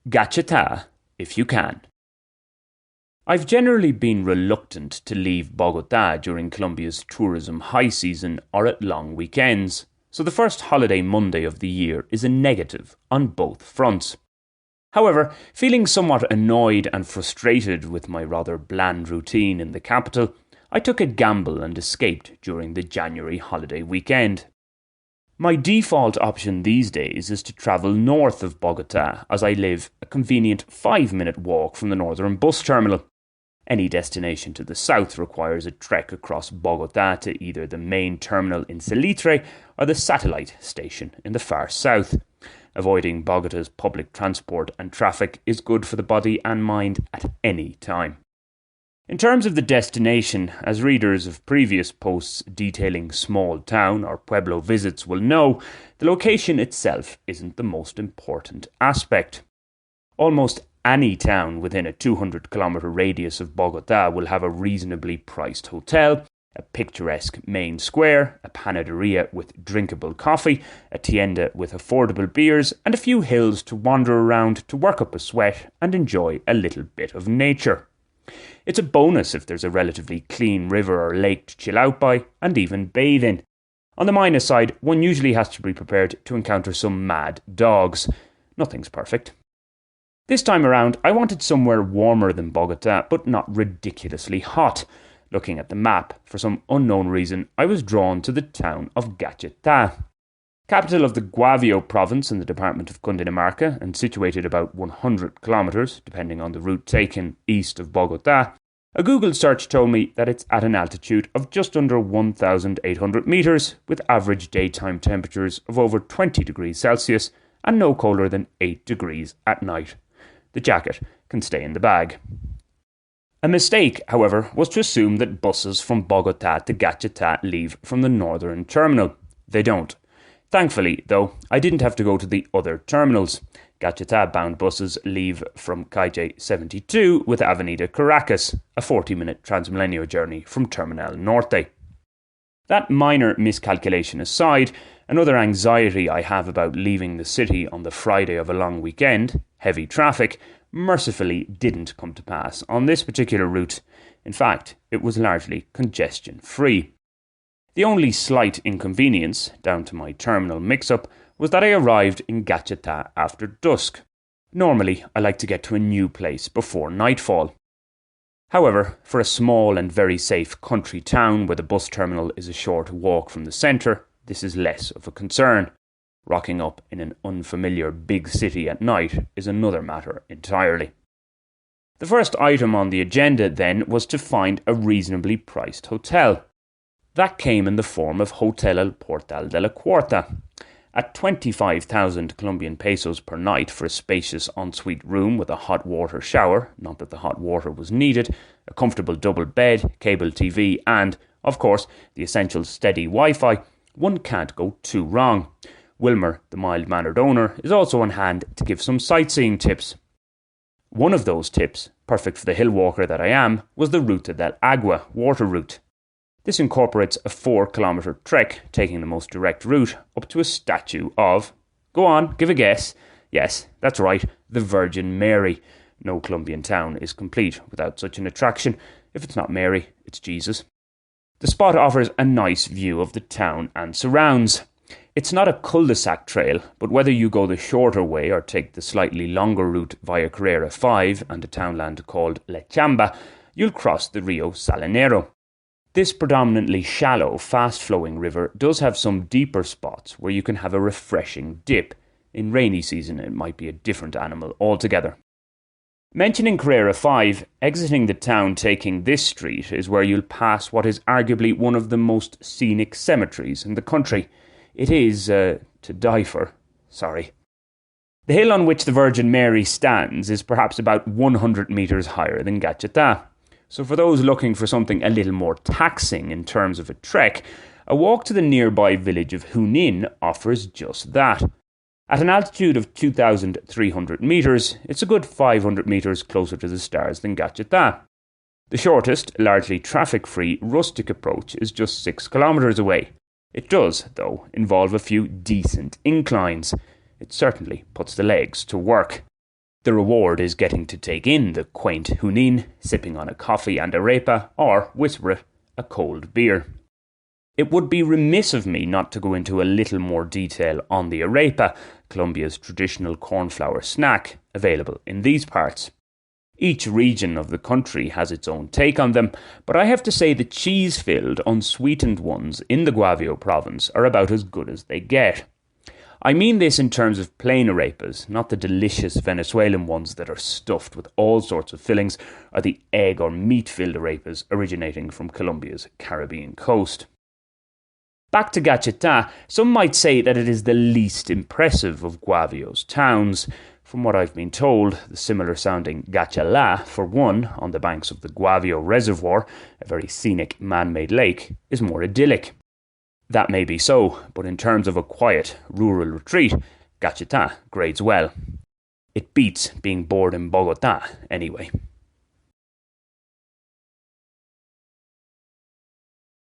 Gachetá, if you can. I've generally been reluctant to leave Bogotá during Colombia's tourism high season or at long weekends, so the first holiday Monday of the year is a negative on both fronts. However, feeling somewhat annoyed and frustrated with my rather bland routine in the capital, I took a gamble and escaped during the January holiday weekend. My default option these days is to travel north of Bogotá, as I live a convenient 5-minute walk from the northern bus terminal. Any destination to the south requires a trek across Bogotá to either the main terminal in Salitre or the satellite station in the far south. Avoiding Bogotá's public transport and traffic is good for the body and mind at any time. In terms of the destination, as readers of previous posts detailing small town or pueblo visits will know, the location itself isn't the most important aspect. Almost any town within a 200-kilometre radius of Bogotá will have a reasonably priced hotel, a picturesque main square, a panaderia with drinkable coffee, a tienda with affordable beers, and a few hills to wander around to work up a sweat and enjoy a little bit of nature. It's a bonus if there's a relatively clean river or lake to chill out by and even bathe in. On the minus side, one usually has to be prepared to encounter some mad dogs. Nothing's perfect. This time around, I wanted somewhere warmer than Bogotá, but not ridiculously hot. Looking at the map, for some unknown reason, I was drawn to the town of Gachetá. Capital of the Guavio province in the department of Cundinamarca and situated about 100 kilometres, depending on the route taken, east of Bogotá, a Google search told me that it's at an altitude of just under 1,800 metres, with average daytime temperatures of over 20 degrees Celsius and no colder than 8 degrees at night. The jacket can stay in the bag. A mistake, however, was to assume that buses from Bogotá to Gachetá leave from the northern terminal. They don't. Thankfully, though, I didn't have to go to the other terminals. Gachetá-bound buses leave from Calle 72 with Avenida Caracas, a 40-minute Transmilenio journey from Terminal Norte. That minor miscalculation aside, another anxiety I have about leaving the city on the Friday of a long weekend, heavy traffic, mercifully didn't come to pass on this particular route. In fact, it was largely congestion-free. The only slight inconvenience, down to my terminal mix-up, was that I arrived in Gachetá after dusk. Normally, I like to get to a new place before nightfall. However, for a small and very safe country town where the bus terminal is a short walk from the centre, this is less of a concern. Rocking up in an unfamiliar big city at night is another matter entirely. The first item on the agenda then was to find a reasonably priced hotel. That came in the form of Hotel El Portal de la Cuarta. At 25,000 Colombian pesos per night for a spacious ensuite room with a hot water shower, not that the hot water was needed, a comfortable double bed, cable TV and, of course, the essential steady Wi-Fi, one can't go too wrong. Wilmer, the mild-mannered owner, is also on hand to give some sightseeing tips. One of those tips, perfect for the hill walker that I am, was the Ruta del Agua water route. This incorporates a 4-kilometre trek, taking the most direct route, up to a statue of... Go on, give a guess. Yes, that's right, the Virgin Mary. No Colombian town is complete without such an attraction. If it's not Mary, it's Jesus. The spot offers a nice view of the town and surrounds. It's not a cul-de-sac trail, but whether you go the shorter way or take the slightly longer route via Carrera 5 and a townland called La Chamba, you'll cross the Rio Salinero. This predominantly shallow, fast-flowing river does have some deeper spots where you can have a refreshing dip. In rainy season, it might be a different animal altogether. Mentioning Carrera 5, exiting the town taking this street is where you'll pass what is arguably one of the most scenic cemeteries in the country. It is, to die for. Sorry. The hill on which the Virgin Mary stands is perhaps about 100 metres higher than Gachetá. So for those looking for something a little more taxing in terms of a trek, a walk to the nearby village of Junín offers just that. At an altitude of 2,300 metres, it's a good 500 metres closer to the stars than Gachetá. The shortest, largely traffic-free, rustic approach is just 6 kilometres away. It does, though, involve a few decent inclines. It certainly puts the legs to work. The reward is getting to take in the quaint Junín, sipping on a coffee and arepa, or, whisper it, a cold beer. It would be remiss of me not to go into a little more detail on the arepa, Colombia's traditional cornflour snack, available in these parts. Each region of the country has its own take on them, but I have to say the cheese-filled, unsweetened ones in the Guavio province are about as good as they get. I mean this in terms of plain arepas, not the delicious Venezuelan ones that are stuffed with all sorts of fillings, or the egg or meat-filled arepas originating from Colombia's Caribbean coast. Back to Gachetá, some might say that it is the least impressive of Guavio's towns. From what I've been told, the similar-sounding Gachetá, for one, on the banks of the Guavio Reservoir, a very scenic man-made lake, is more idyllic. That may be so, but in terms of a quiet, rural retreat, Gachetá grades well. It beats being bored in Bogotá, anyway.